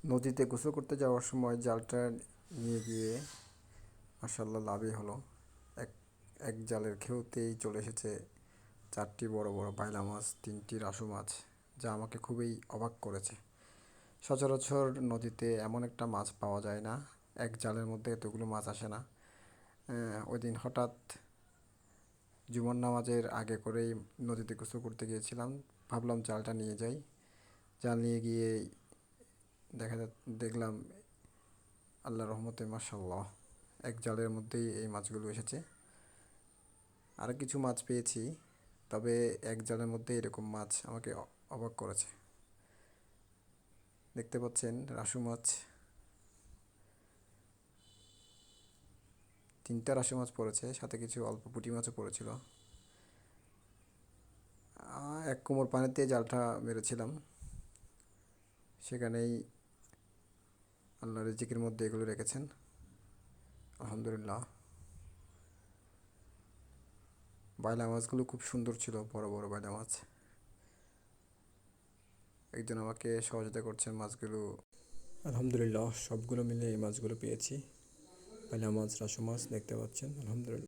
নদীতে গোসল করতে যাওয়ার সময় জালটা নিয়ে গিয়ে মাশাল্লাহ লাভই হলো। এক এক জালের খেউতেই চলে এসেছে 4টি বড় বড় পায়লা মাছ, 3টি রাসু মাছ, যা আমাকে খুবই অবাক করেছে। সচরাচর নদীতে এমন একটা মাছ পাওয়া যায় না, এক জালের মধ্যে এতগুলো মাছ আসে না। ওই দিন হঠাৎ জুমার নামাজের আগে করেই নদীতে গোসল করতে গিয়েছিলাম। ভাবলাম জালটা নিয়ে যাই। জাল নিয়ে গিয়ে দেখা দেখলাম আল্লাহর রহমতে মাশাল্লাহ এক জালের মধ্যেই এই মাছগুলো এসেছে। আর কিছু মাছ পেয়েছি, তবে এক জালের মধ্যে এরকম মাছ আমাকে অবাক করেছে। দেখতে পাচ্ছেন রাসু মাছ, 3টা রাসু মাছ পড়েছে, সাথে কিছু অল্প পুঁটি মাছও পড়েছিল। এক কোমর পানিতে জালটা মেরেছিলাম, সেখানেই আল্লাহ রিজিকের মধ্যে এগুলো রেখেছেন। আলহামদুলিল্লাহ। বাইলা মাছগুলো খুব সুন্দর ছিল, বড় বড় বাইলা মাছ। একজন আমাকে সহযোগিতা করছেন মাছগুলো। আলহামদুলিল্লাহ, সবগুলো মিলে এই মাছগুলো পেয়েছি। বাইলা মাছ, রাসু মাছ দেখতে পাচ্ছেন। আলহামদুলিল্লাহ।